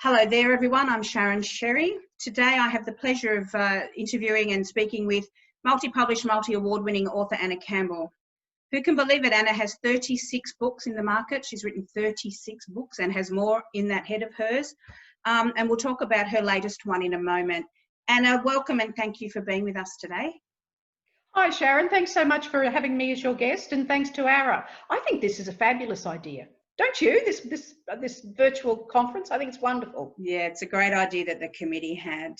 Hello there, everyone. I'm Sharon Sherry. Today I have the pleasure of interviewing and speaking with multi-published, multi-award-winning author Anna Campbell. Who can believe it? Anna has 36 books in the market. She's written 36 books and has more in that head of hers. And we'll talk about her latest one in a moment. Anna, welcome and thank you for being with us today. Hi, Sharon. Thanks so much for having me as your guest, and thanks to ARRLD. I think this is a fabulous idea. Don't you? This virtual conference, I think it's wonderful. Yeah, it's a great idea that the committee had.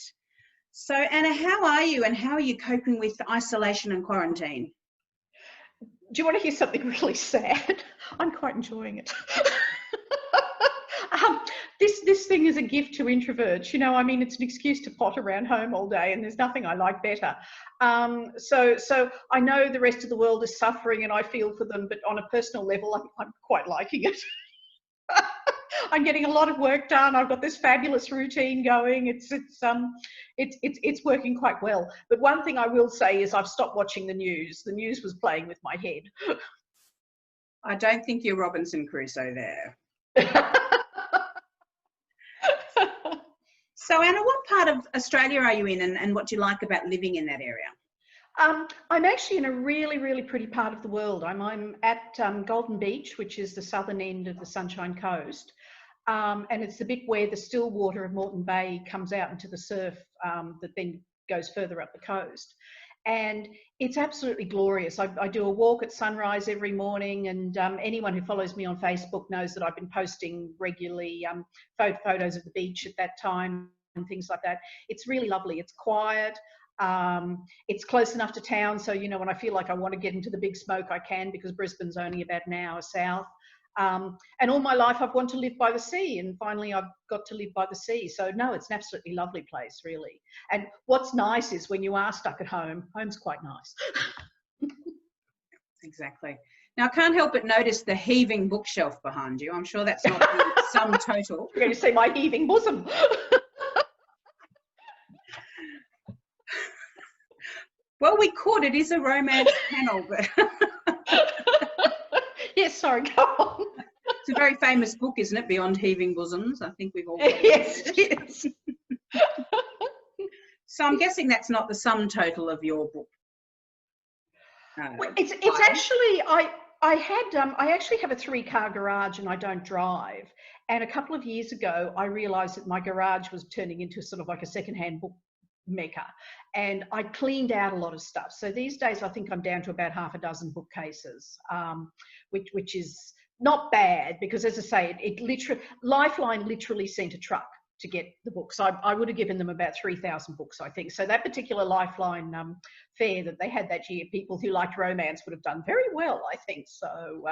So, Anna, how are you and how are you coping with isolation and quarantine? Do you want to hear something really sad? I'm quite enjoying it. This thing is a gift to introverts. You know, I mean, it's an excuse to pot around home all day, and there's nothing I like better. So I know the rest of the world is suffering, and I feel for them. But on a personal level, I'm quite liking it. I'm getting a lot of work done. I've got this fabulous routine going. It's working quite well. But one thing I will say is I've stopped watching the news. The news was playing with my head. I don't think you're Robinson Crusoe there. So, Anna, what part of Australia are you in and what do you like about living in that area? I'm actually in a really, really pretty part of the world. I'm at Golden Beach, which is the southern end of the Sunshine Coast. And it's the bit where the still water of Moreton Bay comes out into the surf that then goes further up the coast. And it's absolutely glorious. I do a walk at sunrise every morning, and anyone who follows me on Facebook knows that I've been posting regularly photos of the beach at that time and things like that. It's really lovely. It's quiet. It's close enough to town, so you know, when I feel like I want to get into the big smoke, I can, because Brisbane's only about an hour south. And all my life I've wanted to live by the sea, and finally I've got to live by the sea. So no, it's an absolutely lovely place, really. And what's nice is when you are stuck at home, home's quite nice. Exactly. Now, I can't help but notice the heaving bookshelf behind you. I'm sure that's not the sum total. You're going to see my heaving bosom. Well, we could. It is a romance panel, but yes, sorry, go on. It's a very famous book, isn't it? Beyond Heaving Bosoms. I think we've all read yes, it. yes. So I'm guessing that's not the sum total of your book. Well, it's actually I actually have a 3-car garage and I don't drive. And a couple of years ago, I realised that my garage was turning into sort of like a secondhand book mecca, and I cleaned out a lot of stuff. So these days I think I'm down to about half a dozen bookcases, which is not bad, because as I say, it literally, Lifeline literally sent a truck to get the books. I would have given them about 3,000 books, I think. So that particular Lifeline fair that they had that year, people who liked romance would have done very well, I think. So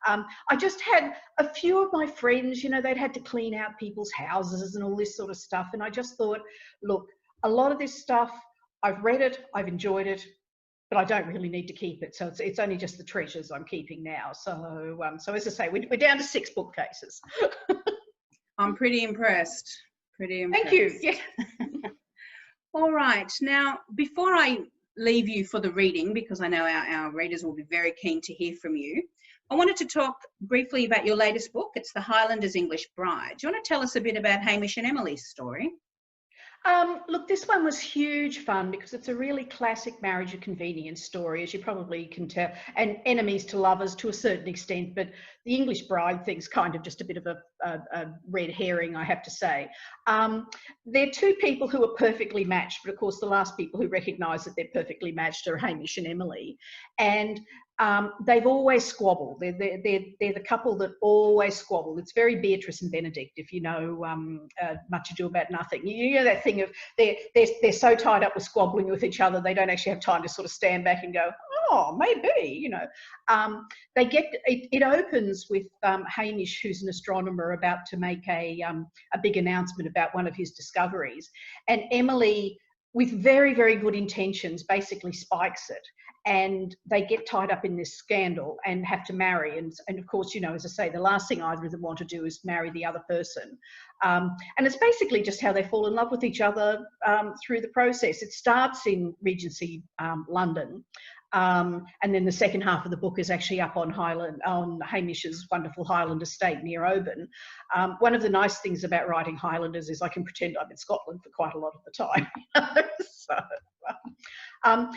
I just had a few of my friends, you know, they'd had to clean out people's houses and all this sort of stuff. And I just thought, look, a lot of this stuff, I've read it, I've enjoyed it, but I don't really need to keep it. So it's only just the treasures I'm keeping now. So as I say, we're down to 6 bookcases. I'm pretty impressed. Pretty impressed. Thank you. Yeah. All right. Now, before I leave you for the reading, because I know our readers will be very keen to hear from you, I wanted to talk briefly about your latest book. It's The Highlander's English Bride. Do you want to tell us a bit about Hamish and Emily's story? Look, this one was huge fun because it's a really classic marriage of convenience story, as you probably can tell, and enemies to lovers to a certain extent, but the English Bride thing's kind of just a bit of a red herring, I have to say. They're 2 people who are perfectly matched, but of course the last people who recognise that they're perfectly matched are Hamish and Emily, and they've always squabbled. They're the couple that always squabble. It's very Beatrice and Benedict, if you know Much Ado About Nothing. You know that thing of they're so tied up with squabbling with each other, they don't actually have time to sort of stand back and go, oh, maybe, you know. It opens with Hamish, who's an astronomer, about to make a big announcement about one of his discoveries, and Emily, with very, very good intentions, basically spikes it. And they get tied up in this scandal and have to marry. And of course, you know, as I say, the last thing either of them want to do is marry the other person. And it's basically just how they fall in love with each other through the process. It starts in Regency, London. And then the second half of the book is actually up on Hamish's wonderful Highland estate near Oban. One of the nice things about writing Highlanders is I can pretend I'm in Scotland for quite a lot of the time.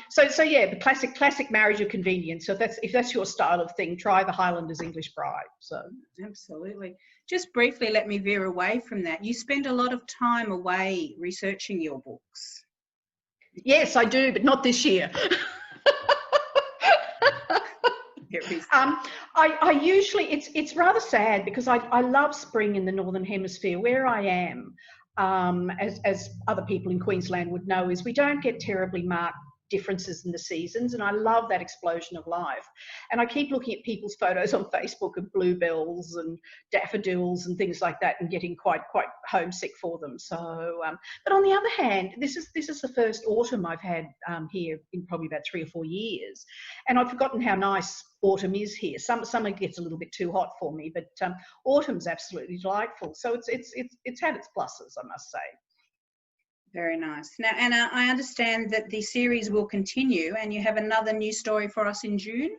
So yeah, the classic marriage of convenience. So if that's your style of thing, try the Highlanders English Bride. So absolutely. Just briefly, let me veer away from that. You spend a lot of time away researching your books. Yes, I do, but not this year. I usually, it's rather sad because I love spring in the Northern Hemisphere. Where I am, as other people in Queensland would know, is we don't get terribly marked differences in the seasons, and I love that explosion of life. And I keep looking at people's photos on Facebook of bluebells and daffodils and things like that, and getting quite homesick for them. So, but on the other hand, this is the first autumn I've had here in probably about 3 or 4 years, and I've forgotten how nice autumn is here. Summer gets a little bit too hot for me, but autumn's absolutely delightful. So it's had its pluses, I must say. Very nice. Now, Anna, I understand that the series will continue and you have another new story for us in June?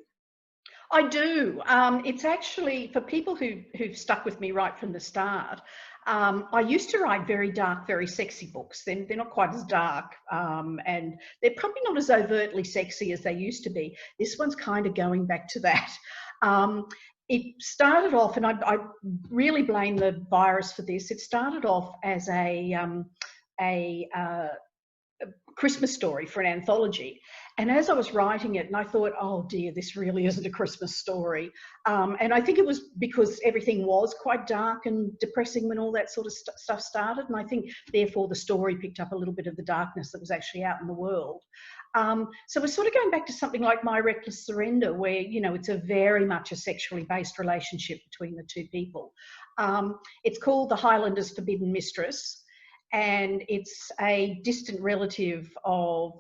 I do. It's actually, for people who've stuck with me right from the start, I used to write very dark, very sexy books. They're not quite as dark, and they're probably not as overtly sexy as they used to be. This one's kind of going back to that. It started off, and I really blame the virus for this, it started off as a Christmas story for an anthology. And as I was writing it, and I thought, oh dear, this really isn't a Christmas story. And I think it was because everything was quite dark and depressing when all that sort of stuff started. And I think therefore the story picked up a little bit of the darkness that was actually out in the world. So we're sort of going back to something like My Reckless Surrender, where, you know, it's a very much a sexually based relationship between the two people. It's called The Highlander's Forbidden Mistress. And it's a distant relative of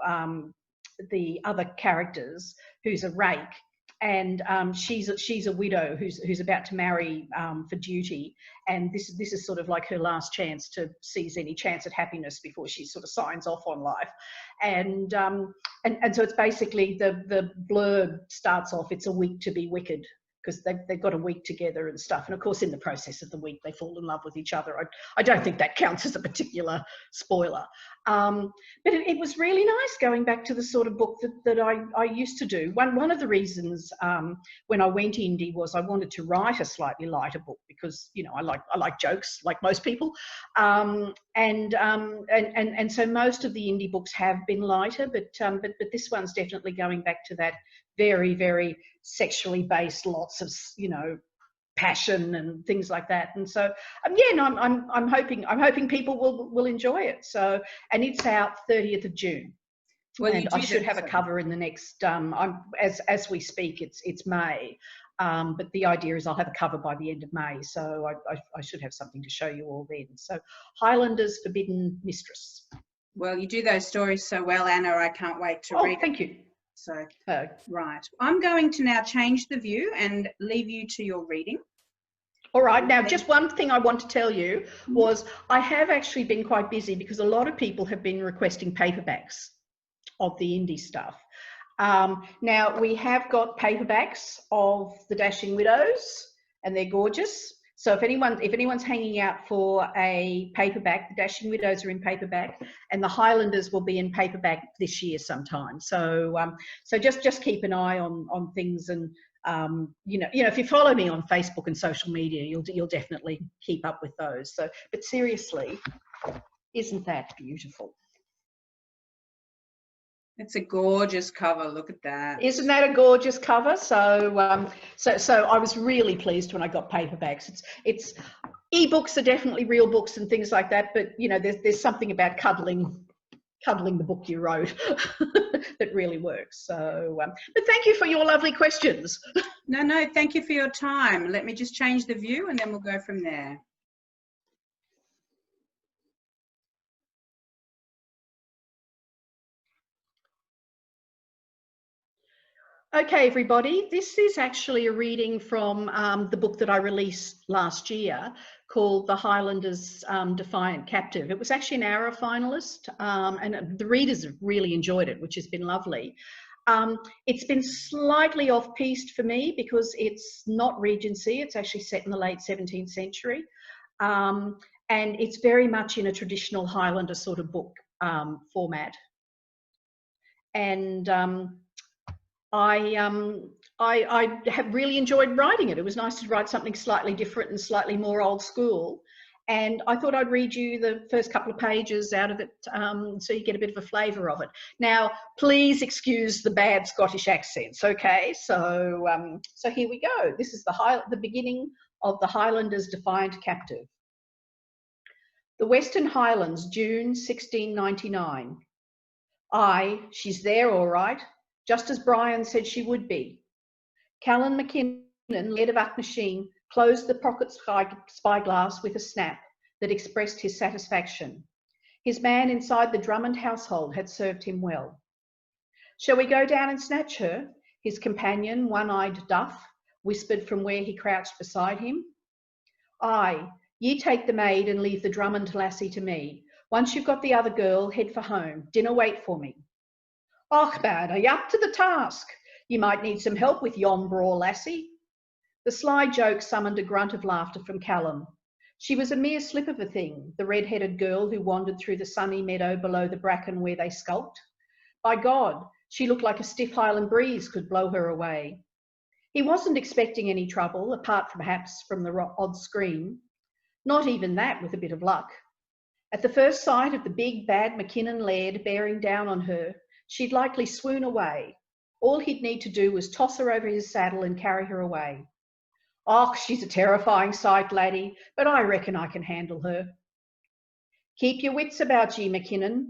the other characters, who's a rake, and she's a widow who's about to marry for duty, and this is sort of like her last chance to seize any chance at happiness before she sort of signs off on life. And so it's basically, the blurb starts off, it's a week to be wicked, because they've got a week together and stuff. And of course, in the process of the week, they fall in love with each other. I don't think that counts as a particular spoiler. But it was really nice going back to the sort of book that I used to do. One of the reasons when I went indie was I wanted to write a slightly lighter book because, you know, I like jokes like most people. And so most of the indie books have been lighter, but this one's definitely going back to that very, very sexually based, lots of, you know, passion and things like that. And so yeah, no, I'm hoping people will enjoy it. So, and it's out 30th of June. Well, and I should have a cover in the next as we speak, it's May, but the idea is I'll have a cover by the end of May, so I should have something to show you all then. So Highlander's Forbidden Mistress. Well, you do those stories so well, Anna, I can't wait to read. Thank you. So, right. I'm going to now change the view and leave you to your reading. All right. Now, just one thing I want to tell you was I have actually been quite busy because a lot of people have been requesting paperbacks of the indie stuff. Now, we have got paperbacks of The Dashing Widows, and they're gorgeous. So if anyone's hanging out for a paperback, The Dashing Widows are in paperback, and The Highlanders will be in paperback this year sometime. So so just keep an eye on things, and you know if you follow me on Facebook and social media, you'll definitely keep up with those. So, but seriously, isn't that beautiful? It's a gorgeous cover. Look at that. Isn't that a gorgeous cover? So, so I was really pleased when I got paperbacks. It's ebooks are definitely real books and things like that, but you know, there's something about cuddling the book you wrote that really works. So, but thank you for your lovely questions. No, thank you for your time. Let me just change the view and then we'll go from there. Okay, everybody, this is actually a reading from the book that I released last year called The Highlander's Defiant Captive. It was actually an ARRLD finalist, and the readers have really enjoyed it, which has been lovely. It's been slightly off-piste for me because it's not Regency. It's actually set in the late 17th century. And it's very much in a traditional Highlander sort of book format. And I have really enjoyed writing it. It was nice to write something slightly different and slightly more old school. And I thought I'd read you the first couple of pages out of it so you get a bit of a flavour of it. Now, please excuse the bad Scottish accents, okay? So, so here we go. This is the beginning of the Highlanders' Defiant Captive. The Western Highlands, June 1699. Aye, she's there all right, just as Brian said she would be. Callan McKinnon, laird of Auchnasheen, closed the pocket spyglass with a snap that expressed his satisfaction. His man inside the Drummond household had served him well. Shall we go down and snatch her? His companion, one-eyed Duff, whispered from where he crouched beside him. Aye, ye take the maid and leave the Drummond lassie to me. Once you've got the other girl, head for home. Dinner wait for me. Och, man, are you up to the task? You might need some help with yon braw lassie. The sly joke summoned a grunt of laughter from Callum. She was a mere slip of a thing, the red-headed girl who wandered through the sunny meadow below the bracken where they skulked. By God, she looked like a stiff Highland breeze could blow her away. He wasn't expecting any trouble, apart perhaps from the odd scream. Not even that with a bit of luck. At the first sight of the big, bad McKinnon laird bearing down on her, she'd likely swoon away. All he'd need to do was toss her over his saddle and carry her away. Och, she's a terrifying sight, laddie, but I reckon I can handle her. Keep your wits about ye, McKinnon.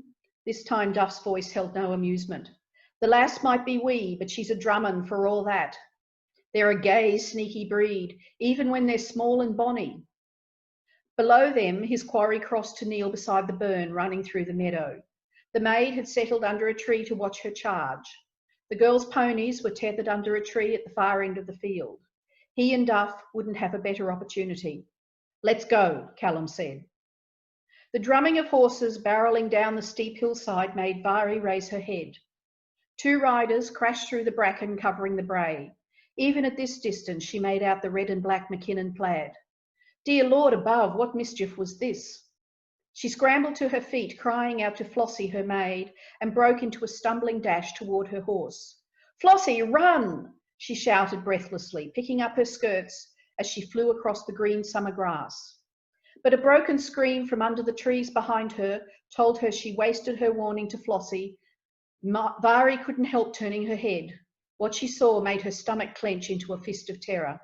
This time Duff's voice held no amusement. The lass might be wee, but she's a Drummond for all that. They're a gay, sneaky breed, even when they're small and bonny. Below them, his quarry crossed to kneel beside the burn running through the meadow. The maid had settled under a tree to watch her charge. The girls' ponies were tethered under a tree at the far end of the field. He and Duff wouldn't have a better opportunity. Let's go, Callum said. The drumming of horses barrelling down the steep hillside made Vari raise her head. Two riders crashed through the bracken covering the brae. Even at this distance, she made out the red and black McKinnon plaid. Dear Lord above, what mischief was this? She scrambled to her feet, crying out to Flossie, her maid, and broke into a stumbling dash toward her horse. Flossie, run! She shouted breathlessly, picking up her skirts as she flew across the green summer grass. But a broken scream from under the trees behind her told her she wasted her warning to Flossie. Vari couldn't help turning her head. What she saw made her stomach clench into a fist of terror.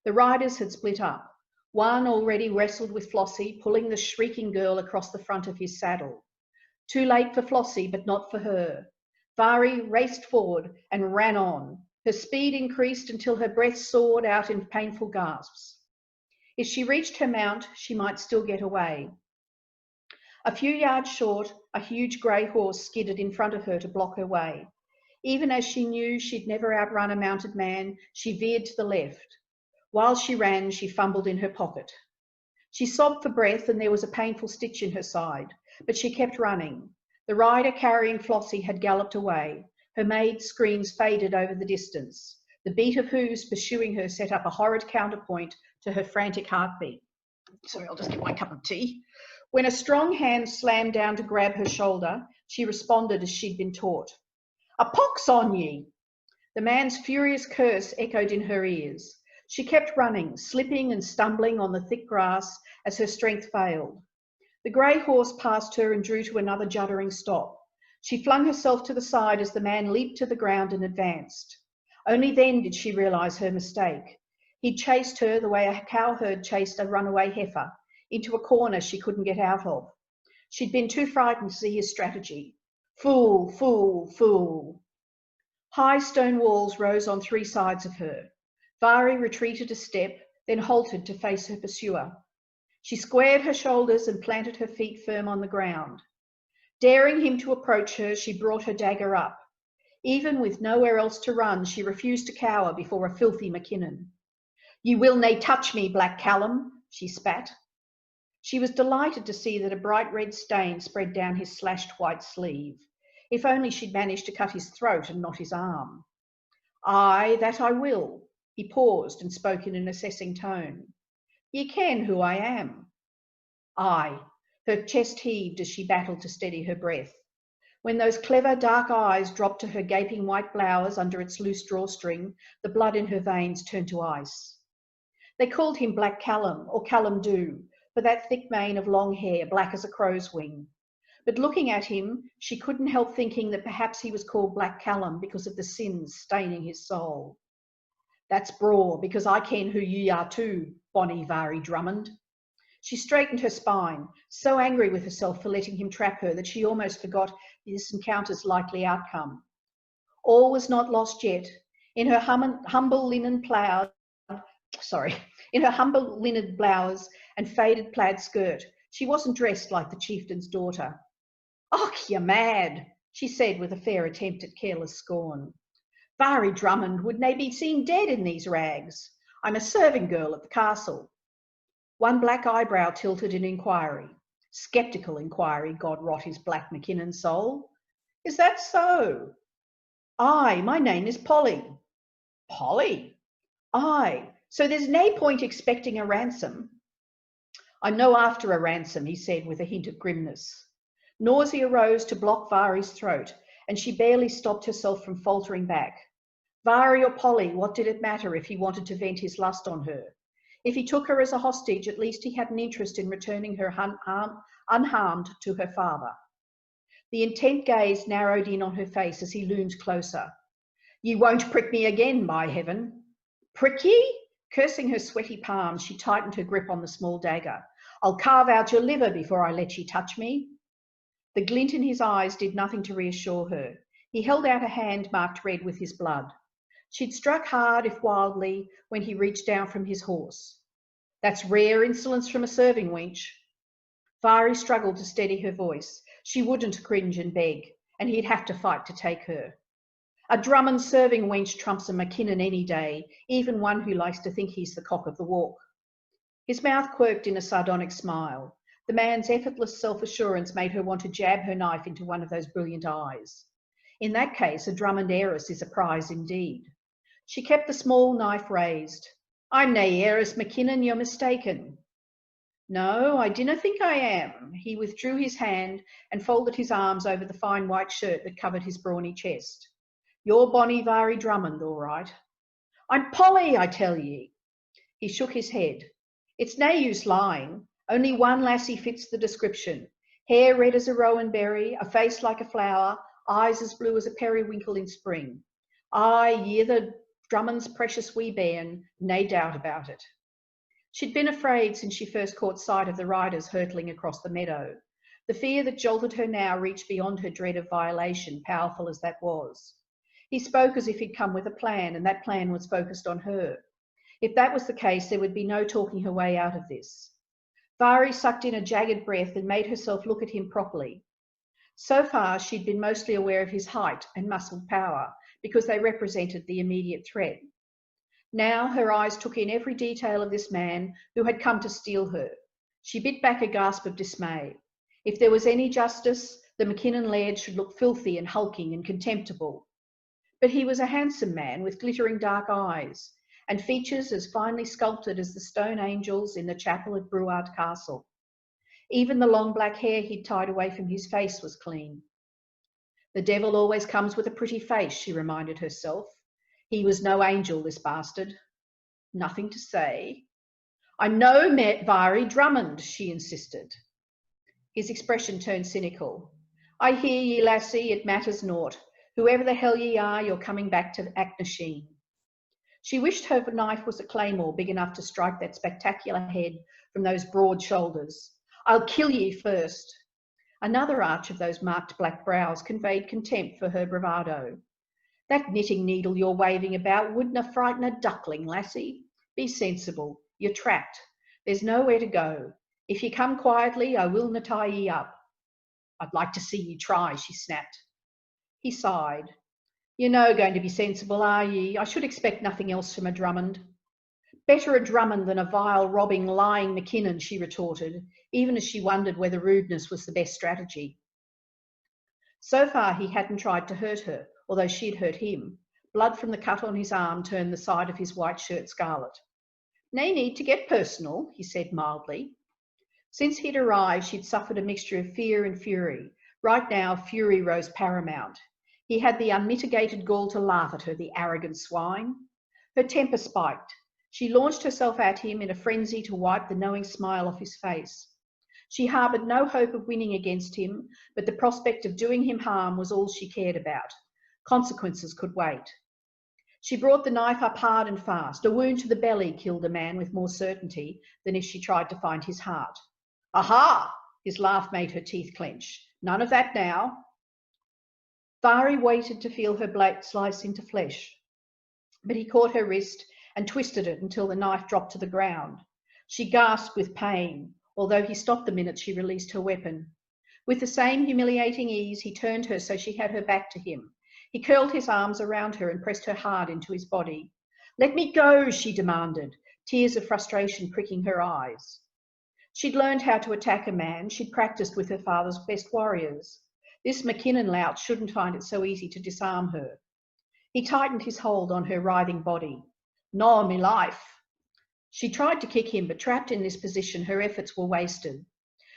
The riders had split up. One already wrestled with Flossie, pulling the shrieking girl across the front of his saddle. Too late for Flossie, but not for her. Vari raced forward and ran on. Her speed increased until her breath soared out in painful gasps. If she reached her mount, she might still get away. A few yards short, a huge grey horse skidded in front of her to block her way. Even as she knew she'd never outrun a mounted man, she veered to the left. While she ran, she fumbled in her pocket. She sobbed for breath and there was a painful stitch in her side, but she kept running. The rider carrying Flossie had galloped away. Her maid's screams faded over the distance. The beat of hooves pursuing her set up a horrid counterpoint to her frantic heartbeat. Sorry, I'll just get my cup of tea. When a strong hand slammed down to grab her shoulder, she responded as she'd been taught. A pox on ye! The man's furious curse echoed in her ears. She kept running, slipping and stumbling on the thick grass as her strength failed. The grey horse passed her and drew to another juddering stop. She flung herself to the side as the man leaped to the ground and advanced. Only then did she realise her mistake. He'd chased her the way a cowherd chased a runaway heifer, into a corner she couldn't get out of. She'd been too frightened to see his strategy. Fool, fool, fool. High stone walls rose on three sides of her. Vari retreated a step, then halted to face her pursuer. She squared her shoulders and planted her feet firm on the ground. Daring him to approach her, she brought her dagger up. Even with nowhere else to run, she refused to cower before a filthy McKinnon. You will nae touch me, Black Callum, she spat. She was delighted to see that a bright red stain spread down his slashed white sleeve. If only she'd managed to cut his throat and not his arm. "Aye, that I will." He paused and spoke in an assessing tone. "Ye ken who I am?" "Aye." Her chest heaved as she battled to steady her breath. When those clever dark eyes dropped to her gaping white blouse under its loose drawstring, the blood in her veins turned to ice. They called him Black Callum, or Callum Dhu, for that thick mane of long hair, black as a crow's wing. But looking at him, she couldn't help thinking that perhaps he was called Black Callum because of the sins staining his soul. "That's braw, because I ken who ye are too, bonny Vari Drummond." She straightened her spine, so angry with herself for letting him trap her that she almost forgot this encounter's likely outcome. All was not lost yet. In her humble linen blouse and faded plaid skirt, she wasn't dressed like the chieftain's daughter. "Och, you're mad," she said with a fair attempt at careless scorn. "Vari Drummond would nae be seen dead in these rags. I'm a serving girl at the castle." One black eyebrow tilted in inquiry. Sceptical inquiry, God rot his black McKinnon soul. "Is that so?" "Aye, my name is Polly." "Polly?" "Aye, so there's nae point expecting a ransom." "I'm no after a ransom," he said with a hint of grimness. Nausea rose to block Vari's throat, and she barely stopped herself from faltering back. Vari or Polly, what did it matter if he wanted to vent his lust on her? If he took her as a hostage, at least he had an interest in returning her unharmed to her father. The intent gaze narrowed in on her face as he loomed closer. "Ye won't prick me again, by heaven." "Prick ye?" Cursing her sweaty palms, she tightened her grip on the small dagger. "I'll carve out your liver before I let ye touch me." The glint in his eyes did nothing to reassure her. He held out a hand marked red with his blood. She'd struck hard, if wildly, when he reached down from his horse. "That's rare insolence from a serving wench." Vari struggled to steady her voice. She wouldn't cringe and beg, and he'd have to fight to take her. "A Drummond serving wench trumps a McKinnon any day, even one who likes to think he's the cock of the walk." His mouth quirked in a sardonic smile. The man's effortless self-assurance made her want to jab her knife into one of those brilliant eyes. In that case, a Drummond heiress is a prize indeed. She kept the small knife raised. "I'm nae heiress, McKinnon, you're mistaken." "No, I dinna think I am." He withdrew his hand and folded his arms over the fine white shirt that covered his brawny chest. "You're bonny Vari Drummond, all right." "I'm Polly, I tell ye." He shook his head. "It's nae use lying. Only one lassie fits the description. Hair red as a rowan berry, a face like a flower, eyes as blue as a periwinkle in spring. Aye, ye're the Drummond's precious wee bairn, nae doubt about it." She'd been afraid since she first caught sight of the riders hurtling across the meadow. The fear that jolted her now reached beyond her dread of violation, powerful as that was. He spoke as if he'd come with a plan, and that plan was focused on her. If that was the case, there would be no talking her way out of this. Vari sucked in a jagged breath and made herself look at him properly. So far, she'd been mostly aware of his height and muscled power, because they represented the immediate threat. Now her eyes took in every detail of this man who had come to steal her. She bit back a gasp of dismay. If there was any justice, the McKinnon laird should look filthy and hulking and contemptible. But he was a handsome man with glittering dark eyes, and features as finely sculpted as the stone angels in the chapel at Bruard Castle. Even the long black hair he'd tied away from his face was clean. The devil always comes with a pretty face, she reminded herself. He was no angel, this bastard. Nothing to say. "I'm no Vari Drummond," she insisted. His expression turned cynical. "I hear ye, lassie, it matters naught. Whoever the hell ye are, you're coming back to Achnasheen." She wished her knife was a claymore big enough to strike that spectacular head from those broad shoulders. "I'll kill ye first." Another arch of those marked black brows conveyed contempt for her bravado. "That knitting needle you're waving about wouldna frighten a duckling, lassie. Be sensible. You're trapped. There's nowhere to go. If ye come quietly, I willna tie ye up." "I'd like to see ye try," she snapped. He sighed. "You're no going to be sensible, are ye? I should expect nothing else from a Drummond." "Better a Drummond than a vile, robbing, lying McKinnon," she retorted, even as she wondered whether rudeness was the best strategy. So far, he hadn't tried to hurt her, although she'd hurt him. Blood from the cut on his arm turned the side of his white shirt scarlet. "No need to get personal," he said mildly. Since he'd arrived, she'd suffered a mixture of fear and fury. Right now, fury rose paramount. He had the unmitigated gall to laugh at her, the arrogant swine. Her temper spiked. She launched herself at him in a frenzy to wipe the knowing smile off his face. She harboured no hope of winning against him, but the prospect of doing him harm was all she cared about. Consequences could wait. She brought the knife up hard and fast. A wound to the belly killed a man with more certainty than if she tried to find his heart. "Aha!" His laugh made her teeth clench. "None of that now." Vari waited to feel her blade slice into flesh, but he caught her wrist and twisted it until the knife dropped to the ground. She gasped with pain, although he stopped the minute she released her weapon. With the same humiliating ease, he turned her so she had her back to him. He curled his arms around her and pressed her hard into his body. "Let me go," she demanded, tears of frustration pricking her eyes. She'd learned how to attack a man. She'd practiced with her father's best warriors. This McKinnon lout shouldn't find it so easy to disarm her. He tightened his hold on her writhing body. "No, me life." She tried to kick him, but trapped in this position, her efforts were wasted.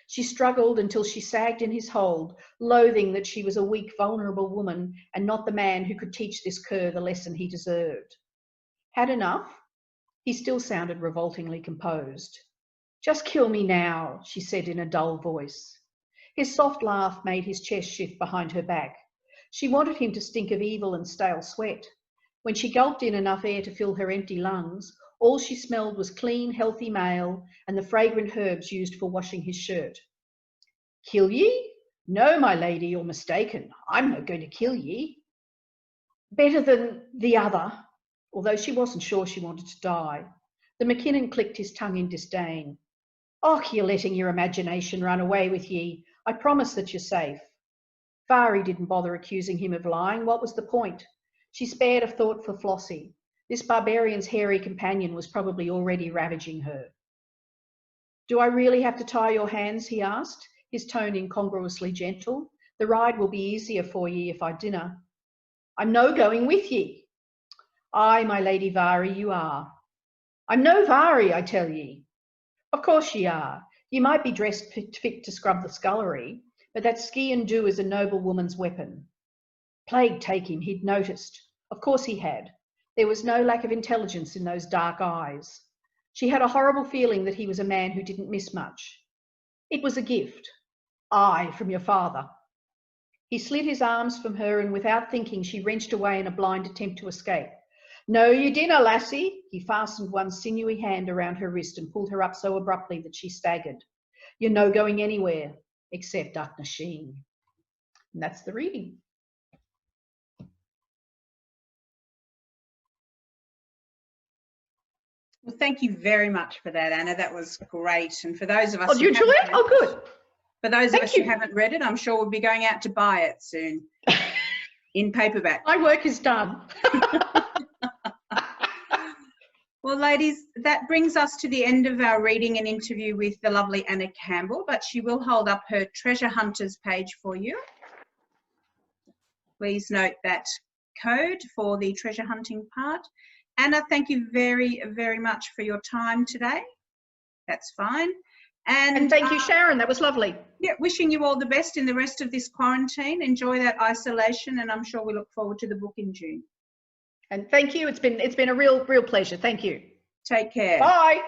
She struggled until she sagged in his hold, loathing that she was a weak, vulnerable woman and not the man who could teach this cur the lesson he deserved. Had enough? He still sounded revoltingly composed. "Just kill me now," she said in a dull voice. His soft laugh made his chest shift behind her back. She wanted him to stink of evil and stale sweat. When she gulped in enough air to fill her empty lungs, all she smelled was clean, healthy male and the fragrant herbs used for washing his shirt. "Kill ye? No, my lady, you're mistaken. I'm not going to kill ye." "Better than the other," although she wasn't sure she wanted to die. The McKinnon clicked his tongue in disdain. "Och, you're letting your imagination run away with ye. I promise that you're safe." Vari didn't bother accusing him of lying. What was the point? She spared a thought for Flossie. This barbarian's hairy companion was probably already ravaging her. "Do I really have to tie your hands?" he asked, his tone incongruously gentle. "The ride will be easier for ye if I dinna." "I'm no going with ye." "Aye, my lady Vari, you are." "I'm no Vari, I tell ye." "Of course ye are. You might be dressed fit to scrub the scullery, but that ski and do is a noble woman's weapon." Plague take him, he'd noticed. Of course he had. There was no lack of intelligence in those dark eyes. She had a horrible feeling that he was a man who didn't miss much. It was a gift. "Aye, from your father." He slid his arms from her, and without thinking, she wrenched away in a blind attempt to escape. "No, you dinna, lassie." He fastened one sinewy hand around her wrist and pulled her up so abruptly that she staggered. "You're no going anywhere, except Aknasheen." And that's the reading. Well, thank you very much for that, Anna. That was great. And for those of us Oh, did you enjoy it? Oh, good. For those of us who haven't read it, I'm sure we'll be going out to buy it soon in paperback. My work is done. Well, ladies, that brings us to the end of our reading and interview with the lovely Anna Campbell, but she will hold up her Treasure Hunters page for you. Please note that code for the treasure hunting part. Anna, thank you very, very much for your time today. That's fine. And thank you, Sharon. That was lovely. Yeah, wishing you all the best in the rest of this quarantine. Enjoy that isolation, and I'm sure we look forward to the book in June. And thank you. It's been a real pleasure. Thank you. Take care. Bye.